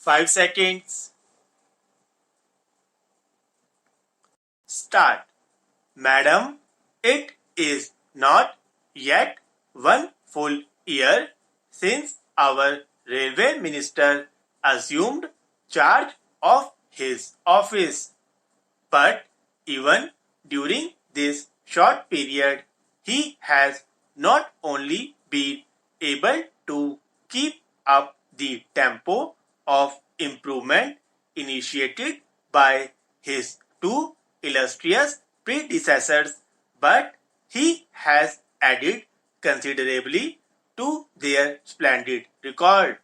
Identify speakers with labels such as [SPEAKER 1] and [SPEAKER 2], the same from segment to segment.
[SPEAKER 1] 5 seconds. Start. Madam, it is not yet 1 full year since our railway minister assumed charge of his office. But even during this short period, he has not only been able to keep up the tempo of improvement initiated by his two illustrious predecessors, but he has added considerably to their splendid record.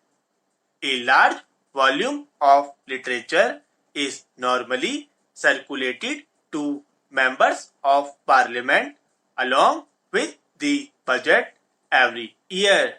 [SPEAKER 1] A large volume of literature is normally circulated to members of parliament along with the budget every year.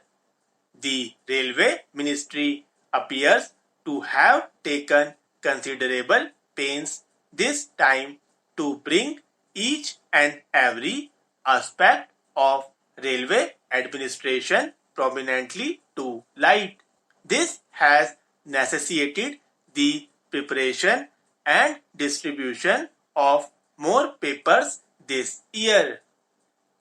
[SPEAKER 1] The railway ministry appears to have taken considerable pains this time to bring each and every aspect of railway administration prominently to light. This has necessitated the preparation and distribution of more papers this year.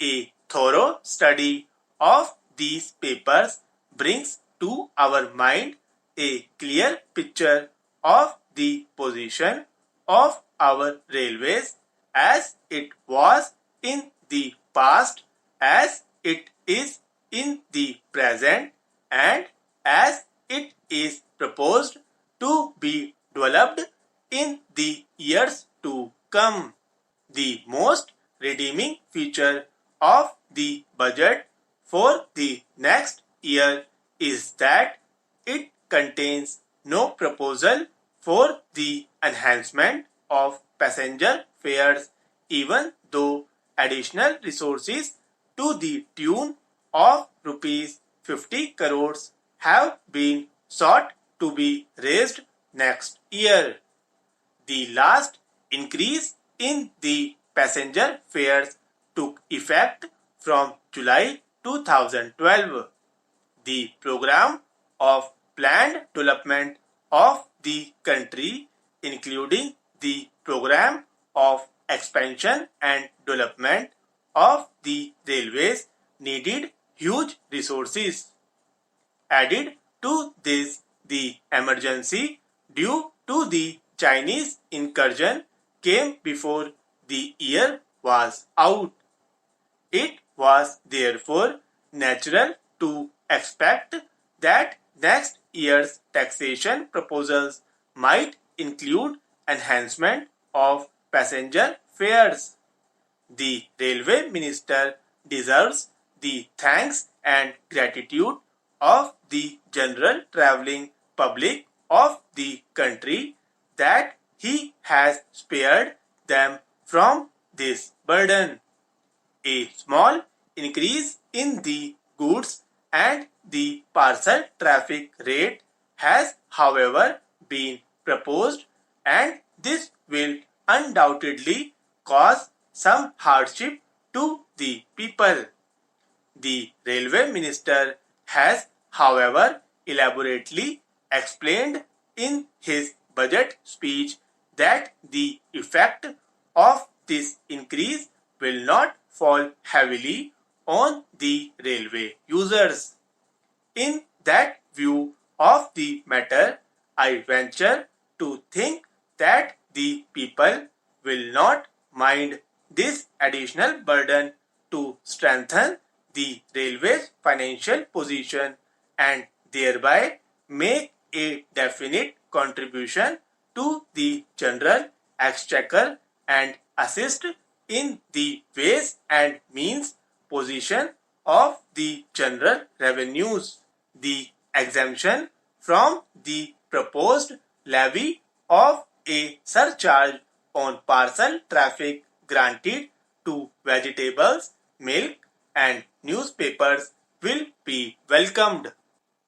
[SPEAKER 1] A thorough study of these papers brings to our mind a clear picture of the position of our railways as it was in the past, as it is in the present, and as it is proposed to be developed in the years to come. The most redeeming feature of the budget for the next year is that it contains no proposal for the enhancement of passenger fares, even though additional resources to the tune of rupees 50 crores have been sought to be raised next year. The last increase in the passenger fares took effect from July 2012. The program of planned development of the country, including the program of expansion and development of the railways, needed huge resources. Added to this, the emergency due to the Chinese incursion came before the year was out. It was therefore natural to expect that next year's taxation proposals might include enhancement of passenger fares. The railway minister deserves the thanks and gratitude of the general travelling public of the country that he has spared them from this burden. A small increase in the goods and the parcel traffic rate has, however, been proposed, and this will undoubtedly cause some hardship to the people. The railway minister has, however, elaborately explained in his budget speech that the effect of this increase will not fall heavily on the railway users. In that view of the matter, I venture to think that the people will not mind this additional burden to strengthen the railway's financial position and thereby make a definite contribution to the general exchequer and assist in the ways and means position of the general revenues. The exemption from the proposed levy of a surcharge on parcel traffic granted to vegetables, milk, and newspapers will be welcomed.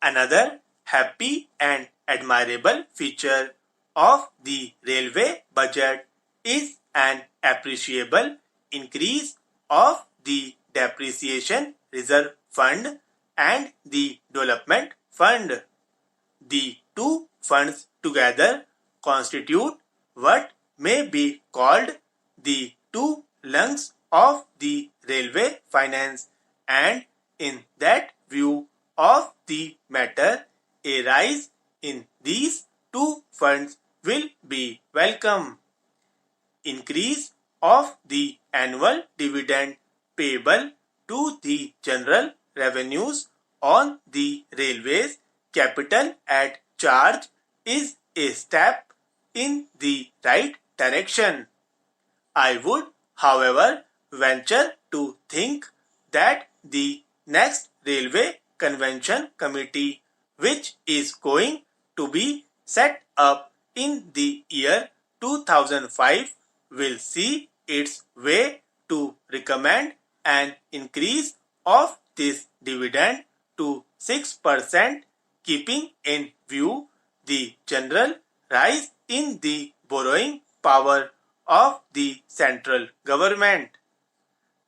[SPEAKER 1] Another happy and admirable feature of the railway budget is an appreciable increase of the depreciation reserve fund and the development fund. The two funds together constitute what may be called the two lungs of the railway finance, and in that view of the matter, a rise in these two funds will be welcome. Increase of the annual dividend payable to the general revenues on the railways capital at charge is a step in the right direction. I would, however, venture to think that the next Railway Convention Committee, which is going to be set up in the year 2005, will see its way to recommend an increase of this dividend to 6%, keeping in view the general rise in the borrowing power of the central government.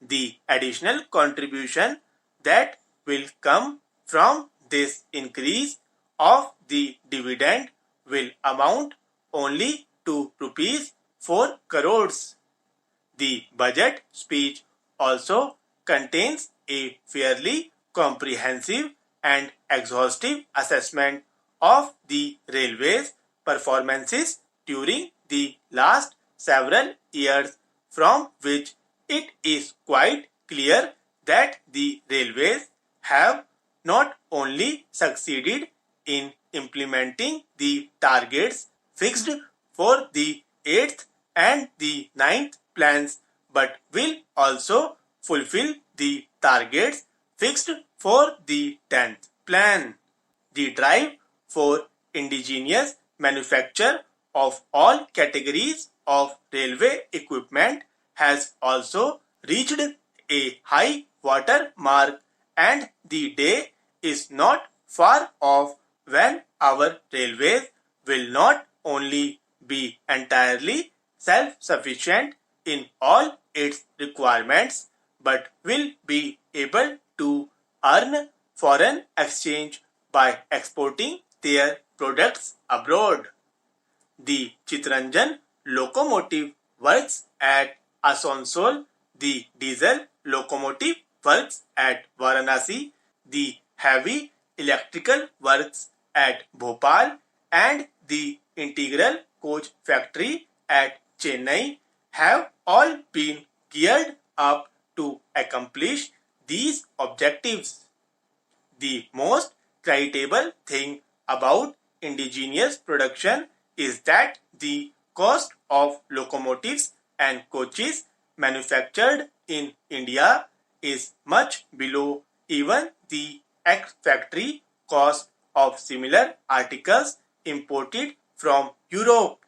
[SPEAKER 1] The additional contribution that will come from this increase of the dividend will amount only to rupees 4 crores. The budget speech also contains a fairly comprehensive and exhaustive assessment of the railways performances during the last several years, from which it is quite clear that the railways have not only succeeded in implementing the targets fixed for the 8th and the 9th plans, but will also fulfill the targets fixed for the 10th plan. The drive for indigenous manufacture of all categories of railway equipment has also reached a high water mark, and the day is not far off when our railways will not only be entirely self-sufficient in all its requirements, but will be able to earn foreign exchange by exporting their products abroad. The Chittaranjan Locomotive Works at Asansol, the Diesel Locomotive Works at Varanasi, the Heavy Electrical Works at Bhopal, and the Integral Coach Factory at Chennai have all been geared up to accomplish these objectives. The most creditable thing about indigenous production is that the cost of locomotives and coaches manufactured in India is much below even the ex-factory cost of similar articles imported from Europe.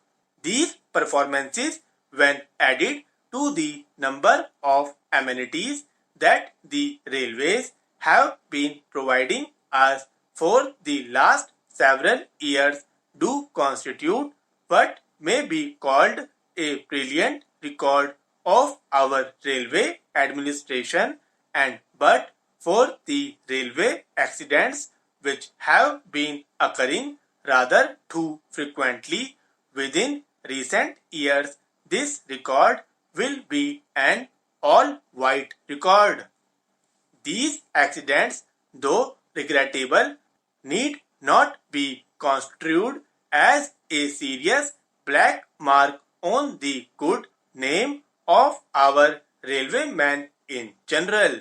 [SPEAKER 1] These performances, when added to the number of amenities that the railways have been providing us for the last several years, do constitute what may be called a brilliant record of our railway administration, and but for the railway accidents which have been occurring rather too frequently within recent years, this record will be an all-white record. These accidents, though regrettable, need not be construed as a serious black mark on the good name of our railwaymen in general.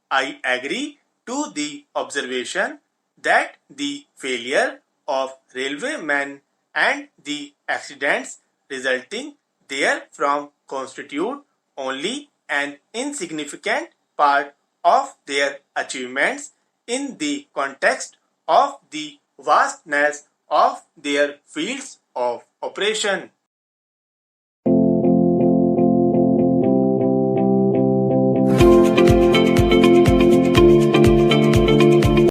[SPEAKER 1] I agree to the observation that the failure of railwaymen and the accidents resulting therefrom constitute only an insignificant part of their achievements in the context of the vastness of their fields of operation.